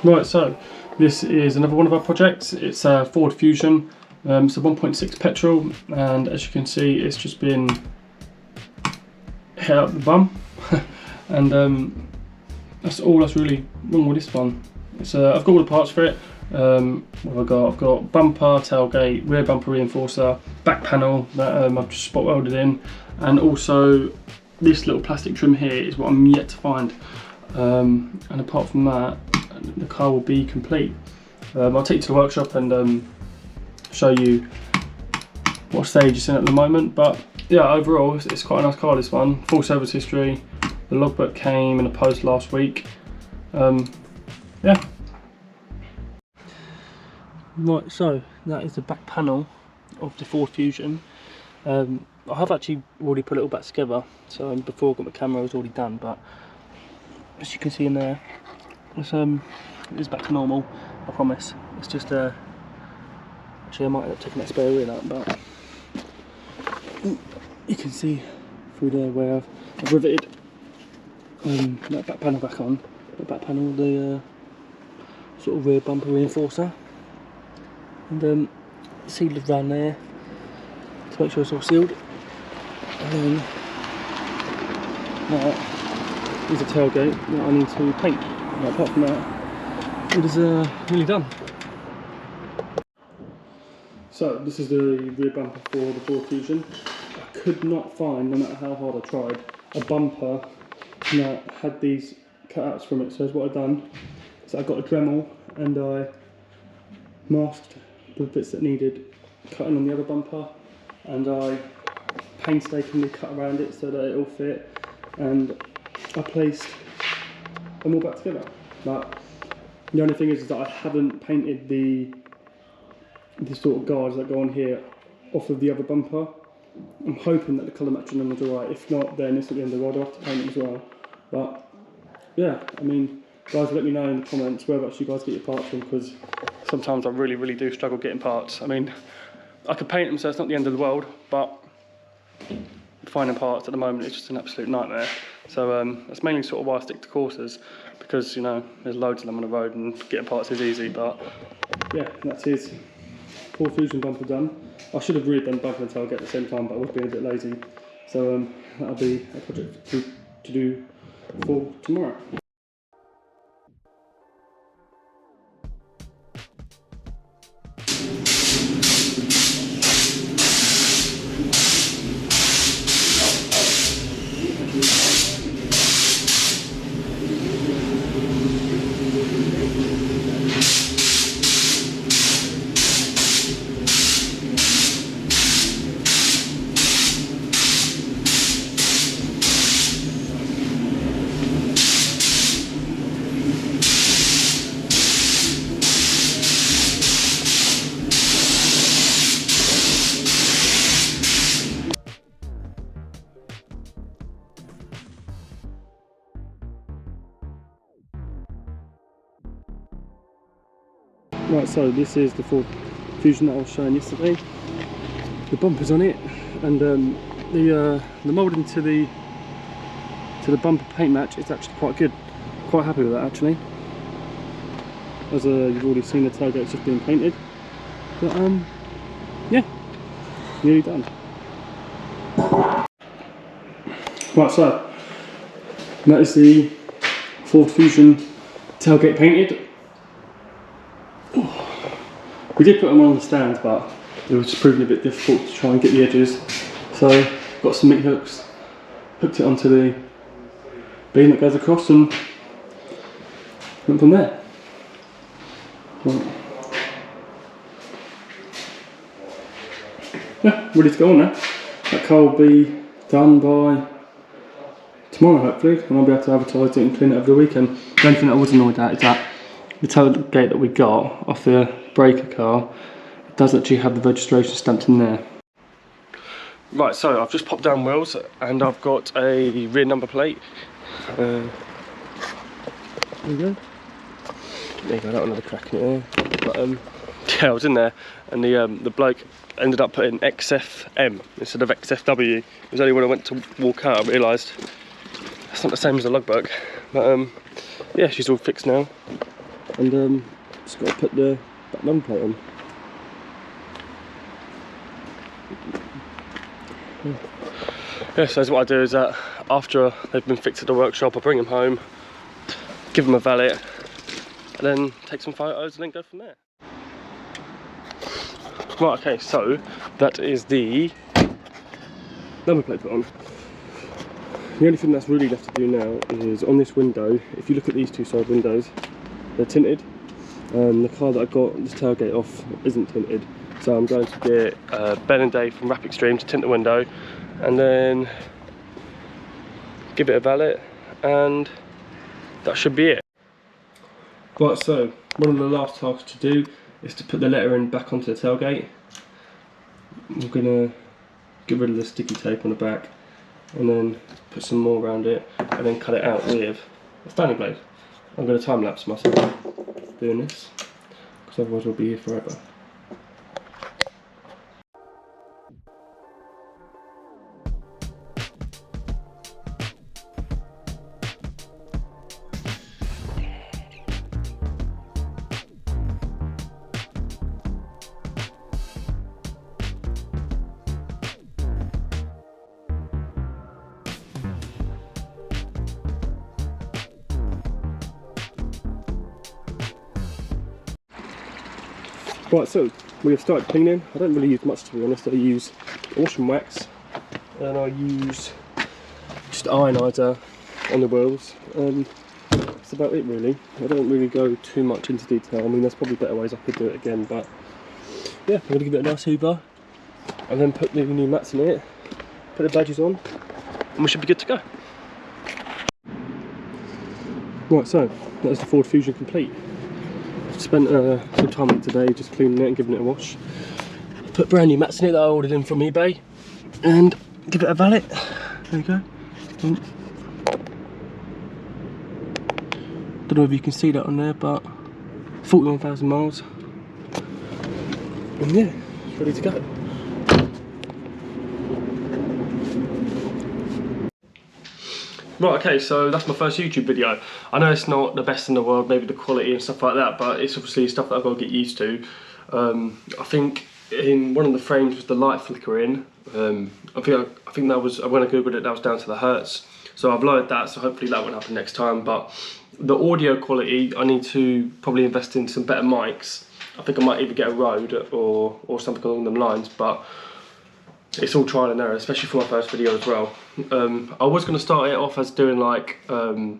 Right, so this is another one of our projects. It's a Ford Fusion. It's a 1.6 petrol, and as you can see, it's just been hit out the bum, and that's all that's really wrong with this one. It's I've got all the parts for it. What have I got? I've got bumper, tailgate, rear bumper reinforcer, back panel that I've just spot welded in, and also this little plastic trim here is what I'm yet to find. And apart from that, the car will be complete. I'll take you to the workshop and show you what stage it's in at the moment. But yeah, overall it's quite a nice car, this one. Full service history. The logbook came in a post last week. Yeah. Right, so that is the back panel of the Ford Fusion. I have actually already put it all back together, so before I got my camera it was already done, but as you can see in there, it's back to normal, I promise. It's just actually I might end up taking that spare wheel out, but you can see through there where I've riveted that back panel back on. The back panel, the sort of rear bumper reinforcer, and sealed around there to make sure it's all sealed. And then that is a tailgate that I need to paint. And apart from that, it is nearly done. So this is the rear bumper for the Ford Fusion. I could not find, no matter how hard I tried, a bumper that had these cutouts from it. So what I've done is I got a Dremel and I masked the bits that needed cutting on the other bumper, and I painstakingly cut around it so that it all fit, and I placed them all back together. But the only thing is that I haven't painted the sort of guards that go on here off of the other bumper. I'm hoping that the colour matching them is alright. If not, then it's at the end of the world. I'll have to paint them as well. But yeah, I mean, guys, let me know in the comments whereabouts you guys get your parts from, because sometimes I really do struggle getting parts. I mean, I could paint them so it's not the end of the world, but finding parts at the moment is just an absolute nightmare. So that's mainly sort of why I stick to courses, because you know there's loads of them on the road and getting parts is easy. But yeah, that's his Ford Fusion bumper done. I should have really done bumper and tailgate at the same time, but I was being a bit lazy. So that'll be a project to do for tomorrow. Right, so this is the Ford Fusion that I was showing yesterday. The bumper's on it, and the moulding to the bumper paint match is actually quite good. Quite happy with that actually. As you've already seen, the tailgate's just being painted. But yeah, nearly done. Right, so that is the Ford Fusion tailgate painted. We did put them on the stand, but it was just proving a bit difficult to try and get the edges. So got some meat hooks, hooked it onto the beam that goes across, and went from there. Right. Yeah, ready to go on now. That car will be done by tomorrow hopefully, and I'll be able to advertise it and clean it over the weekend. The only thing that I was annoyed at is that the tailgate that we got off the breaker car, it does actually have the registration stamped in there. Right, so I've just popped down wheels and I've got a rear number plate. There you go. There you go, that another crack in it there. But yeah, I was in there and the bloke ended up putting XFM instead of XFW. It was only when I went to walk out I realised that's not the same as the logbook. But yeah, she's all fixed now. and just got to put that number plate on. Yeah, so what I do is that after they've been fixed at the workshop, I bring them home, give them a valet, and then take some photos and then go from there. Right, okay, so that is the number plate put on. The only thing that's really left to do now is on this window, if you look at these two side windows, they're tinted. The car that I got this tailgate off isn't tinted, so I'm going to get Ben and Dave from Repearing to tint the window, and then give it a valet, and that should be it. Right, so one of the last tasks to do is to put the lettering back onto the tailgate. I'm gonna get rid of the sticky tape on the back, and then put some more around it, and then cut it out with a standing blade. I'm going to time lapse myself doing this, because otherwise we'll be here forever. Right, so we have started cleaning. I don't really use much, to be honest. I use wash and wax, and I use just ionizer on the wheels. That's about it really. I don't really go too much into detail. I mean, there's probably better ways I could do it again, but yeah, I'm going to give it a nice hoover, and then put the new mats in it, put the badges on, and we should be good to go. Right, so that is the Ford Fusion complete. Spent some time on it today just cleaning it and giving it a wash. Put brand new mats in it that I ordered in from eBay, and give it a valet. There you go. Don't know if you can see that on there, but 41,000 miles. And yeah, it's ready to go. Right, okay, so that's my first YouTube video. I know it's not the best in the world, maybe the quality and stuff like that, but it's obviously stuff that I've got to get used to. I think in one of the frames was the light flickering. I think that was, when I googled it, that was down to the hertz. So I've lowered that, so hopefully that won't happen next time. But the audio quality, I need to probably invest in some better mics. I think I might either get a Rode or something along them lines, but it's all trial and error, especially for my first video as well. I was going to start it off as doing like a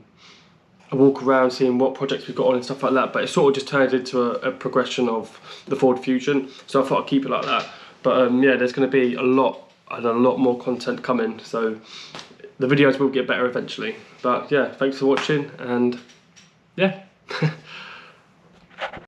walk around, seeing what projects we've got on and stuff like that, but it sort of just turned into a progression of the Ford Fusion, so I thought I'd keep it like that. But yeah, there's going to be a lot more content coming, so the videos will get better eventually. But yeah, thanks for watching, and yeah.